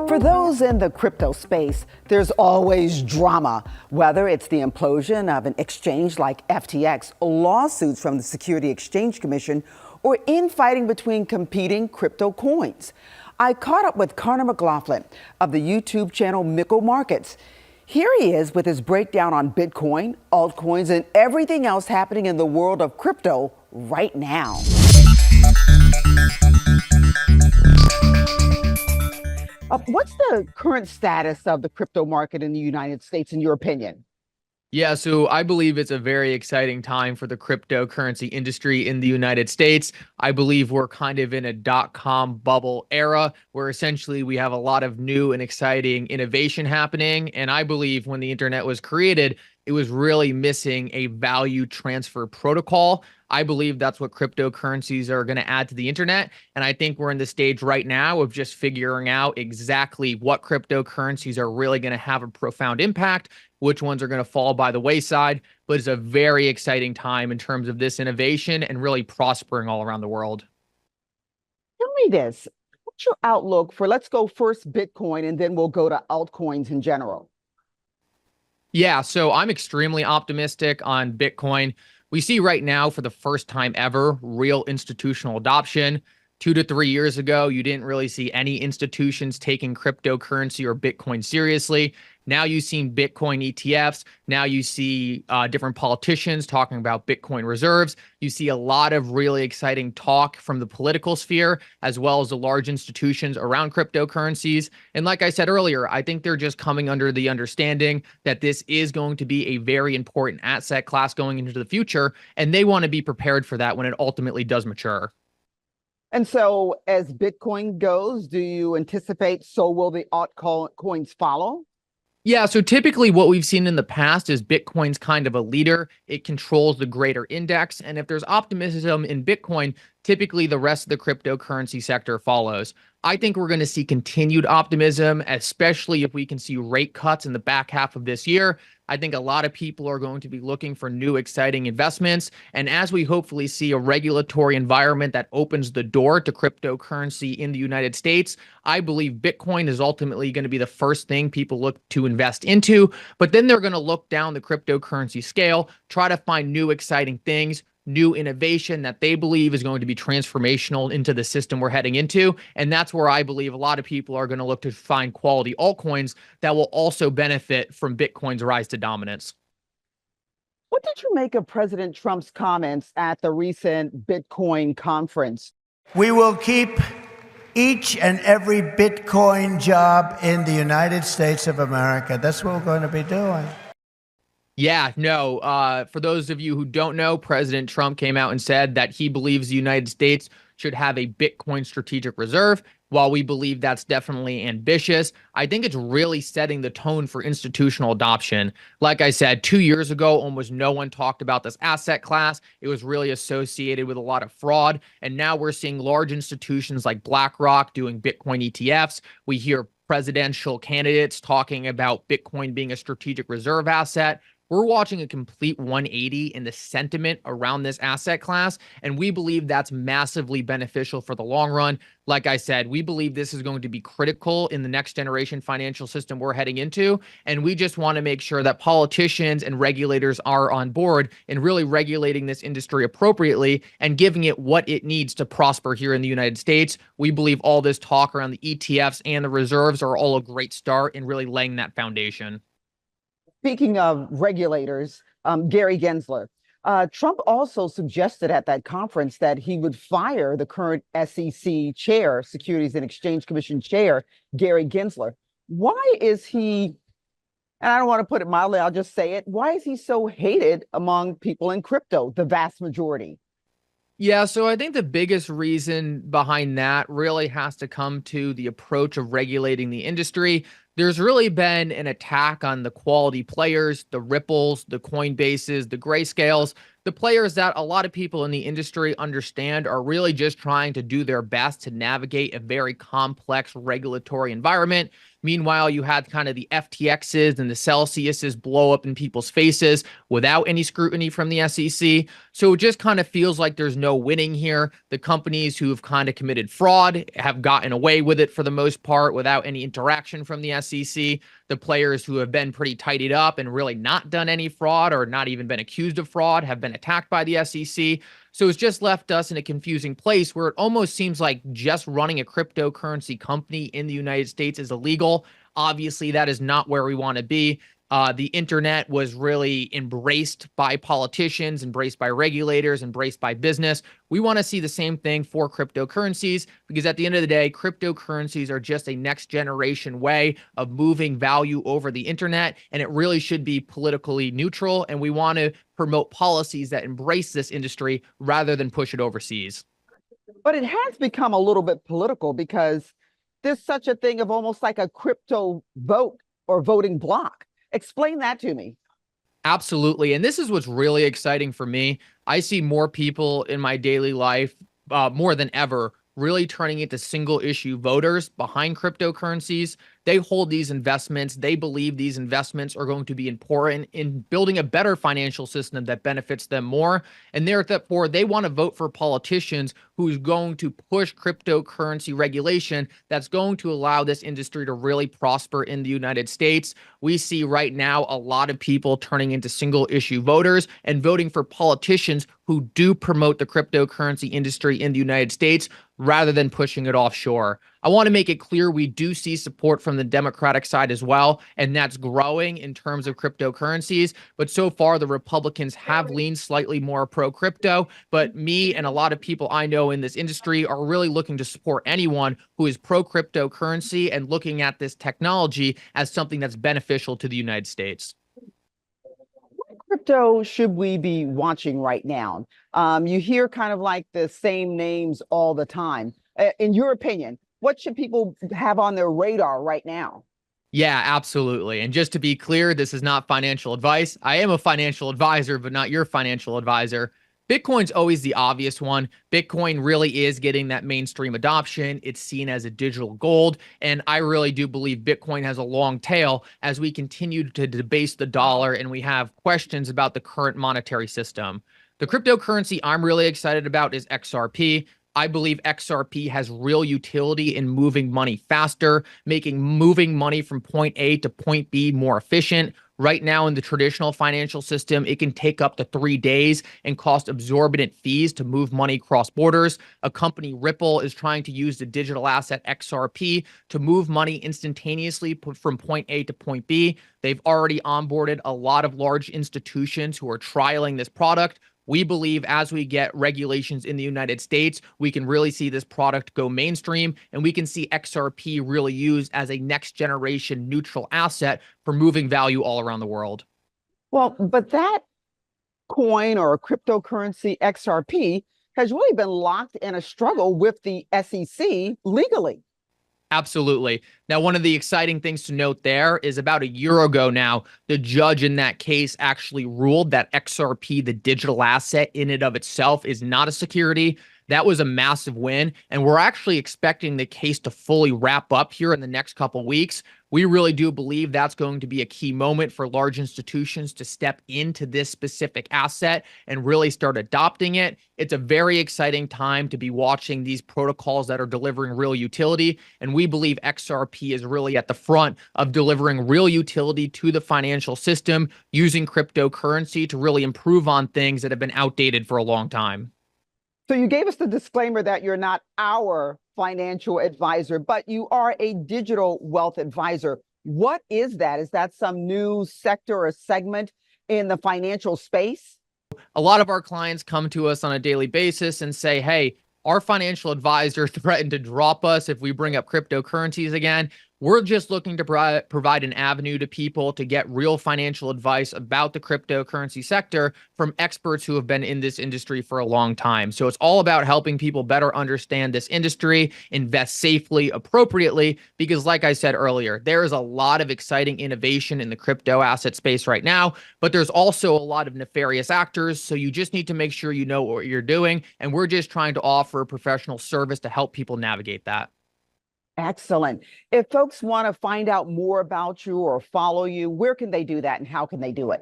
For those in the crypto space, there's always drama, whether it's the implosion of an exchange like FTX, lawsuits from the Security Exchange Commission, or infighting between competing crypto coins. I caught up with Connor McLaughlin of the YouTube channel Mickle Markets. Here he is with his breakdown on Bitcoin, altcoins, and everything else happening in the world of crypto right now. What's the current status of the crypto market in the United States, in your opinion? Yeah, so I believe it's a very exciting time for the cryptocurrency industry in the United States. I believe we're kind of in a dot-com bubble era where essentially we have a lot of new and exciting innovation happening. And I believe when the internet was created, it was really missing a value transfer protocol. I believe that's what cryptocurrencies are going to add to the internet. And I think we're in the stage right now of just figuring out exactly what cryptocurrencies are really going to have a profound impact, which ones are going to fall by the wayside. But it's a very exciting time in terms of this innovation and really prospering all around the world. Tell me this. What's your outlook for, let's go first Bitcoin, and then we'll go to altcoins in general? Yeah, so I'm extremely optimistic on Bitcoin. We see right now, for the first time ever, real institutional adoption. 2 to 3 years ago, you didn't really see any institutions taking cryptocurrency or Bitcoin seriously. Now you've seen Bitcoin ETFs. Now you see different politicians talking about Bitcoin reserves. You see a lot of really exciting talk from the political sphere, as well as the large institutions around cryptocurrencies. And like I said earlier, I think they're just coming under the understanding that this is going to be a very important asset class going into the future, and they want to be prepared for that when it ultimately does mature. And so as Bitcoin goes, do you anticipate so will the altcoins follow? Yeah, so typically what we've seen in the past is Bitcoin's kind of a leader. It controls the greater index. And if there's optimism in Bitcoin, typically the rest of the cryptocurrency sector follows. I think we're going to see continued optimism, especially if we can see rate cuts in the back half of this year. I think a lot of people are going to be looking for new, exciting investments. And as we hopefully see a regulatory environment that opens the door to cryptocurrency in the United States, I believe Bitcoin is ultimately going to be the first thing people look to invest into. But then they're going to look down the cryptocurrency scale, try to find new, exciting things, new innovation that they believe is going to be transformational into the system we're heading into. And that's where I believe a lot of people are going to look to find quality altcoins that will also benefit from Bitcoin's rise to dominance. What did you make of President Trump's comments at the recent Bitcoin conference? We will keep each and every Bitcoin job in the United States of America. That's what we're going to be doing. Yeah, no. For those of you who don't know, President Trump came out and said that he believes the United States should have a Bitcoin strategic reserve. While we believe that's definitely ambitious, I think it's really setting the tone for institutional adoption. Like I said, 2 years ago, almost no one talked about this asset class. It was really associated with a lot of fraud. And now we're seeing large institutions like BlackRock doing Bitcoin ETFs. We hear presidential candidates talking about Bitcoin being a strategic reserve asset. We're watching a complete 180 in the sentiment around this asset class, and we believe that's massively beneficial for the long run. Like I said, we believe this is going to be critical in the next generation financial system we're heading into, and we just want to make sure that politicians and regulators are on board in really regulating this industry appropriately and giving it what it needs to prosper here in the United States. We believe all this talk around the ETFs and the reserves are all a great start in really laying that foundation. Speaking of regulators, Gary Gensler, Trump also suggested at that conference that he would fire the current SEC chair, Securities and Exchange Commission chair, Gary Gensler. Why is he, and I don't want to put it mildly, I'll just say it, why is he so hated among people in crypto, the vast majority? Yeah, so I think the biggest reason behind that really has to come to the approach of regulating the industry. There's really been an attack on the quality players, the Ripples, the Coinbases, the Grayscales. the players that a lot of people in the industry understand are really just trying to do their best to navigate a very complex regulatory environment. Meanwhile, you had kind of the FTXs and the Celsiuses blow up in people's faces without any scrutiny from the SEC. So it just kind of feels like there's no winning here. The companies who have kind of committed fraud have gotten away with it for the most part without any interaction from the SEC. The players who have been pretty tidied up and really not done any fraud or not even been accused of fraud have been attacked by the SEC. So it's just left us in a confusing place where it almost seems like just running a cryptocurrency company in the United States is illegal. Obviously, that is not where we want to be. The internet was really embraced by politicians, embraced by regulators, embraced by business. We want to see the same thing for cryptocurrencies because at the end of the day, cryptocurrencies are just a next generation way of moving value over the internet, and it really should be politically neutral. And we want to promote policies that embrace this industry rather than push it overseas. But it has become a little bit political because there's such a thing of almost like a crypto vote or voting block. Explain that to me. Absolutely. And this is what's really exciting for me. I see more people in my daily life, more than ever, really turning into single issue voters behind cryptocurrencies. They hold these investments. They believe these investments are going to be important in building a better financial system that benefits them more. And therefore, they want to vote for politicians who's going to push cryptocurrency regulation that's going to allow this industry to really prosper in the United States. We see right now a lot of people turning into single issue voters and voting for politicians who do promote the cryptocurrency industry in the United States rather than pushing it offshore. I want to make it clear we do see support from the Democratic side as well, and that's growing in terms of cryptocurrencies. But so far, the Republicans have leaned slightly more pro-crypto. But me and a lot of people I know in this industry are really looking to support anyone who is pro-cryptocurrency and looking at this technology as something that's beneficial to the United States. What crypto should we be watching right now? You hear kind of like the same names all the time. In your opinion, what should people have on their radar right now? Yeah, absolutely. And just to be clear, this is not financial advice. I am a financial advisor, but not your financial advisor. Bitcoin's always the obvious one. Bitcoin really is getting that mainstream adoption. It's seen as a digital gold. And I really do believe Bitcoin has a long tail as we continue to debase the dollar and we have questions about the current monetary system. The cryptocurrency I'm really excited about is XRP. I believe XRP has real utility in moving money faster, making moving money from point A to point B more efficient. Right now in the traditional financial system, it can take up to 3 days and cost exorbitant fees to move money cross borders. A company, Ripple, is trying to use the digital asset XRP to move money instantaneously from point A to point B. They've already onboarded a lot of large institutions who are trialing this product. We believe as we get regulations in the United States, we can really see this product go mainstream and we can see XRP really used as a next generation neutral asset for moving value all around the world. Well, but that coin or cryptocurrency XRP has really been locked in a struggle with the SEC legally. Absolutely. Now, one of the exciting things to note there is about a year ago now, the judge in that case actually ruled that XRP, the digital asset in and of itself, is not a security. That was a massive win. And we're actually expecting the case to fully wrap up here in the next couple of weeks. We really do believe that's going to be a key moment for large institutions to step into this specific asset and really start adopting it. It's a very exciting time to be watching these protocols that are delivering real utility. And we believe XRP is really at the front of delivering real utility to the financial system using cryptocurrency to really improve on things that have been outdated for a long time. So you gave us the disclaimer that you're not our financial advisor, but you are a digital wealth advisor. What is that? Is that some new sector or segment in the financial space? A lot of our clients come to us on a daily basis and say, hey, our financial advisor threatened to drop us if we bring up cryptocurrencies again. We're just looking to provide an avenue to people to get real financial advice about the cryptocurrency sector from experts who have been in this industry for a long time. So it's all about helping people better understand this industry, invest safely, appropriately, because like I said earlier, there is a lot of exciting innovation in the crypto asset space right now, but there's also a lot of nefarious actors. So you just need to make sure you know what you're doing. And we're just trying to offer a professional service to help people navigate that. Excellent. If folks want to find out more about you or follow you, where can they do that and how can they do it?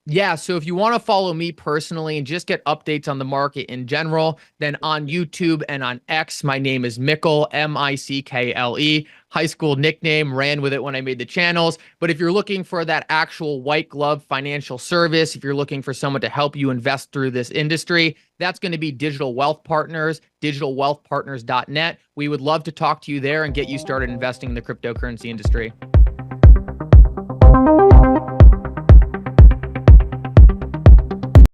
Yeah, so if you want to follow me personally and just get updates on the market in general, then on YouTube and on X, my name is Mickle, Mickle. High school nickname, ran with it when I made the channels. But if you're looking for that actual white glove financial service, if you're looking for someone to help you invest through this industry, that's going to be Digital Wealth Partners, digitalwealthpartners.net. We would love to talk to you there and get you started investing in the cryptocurrency industry.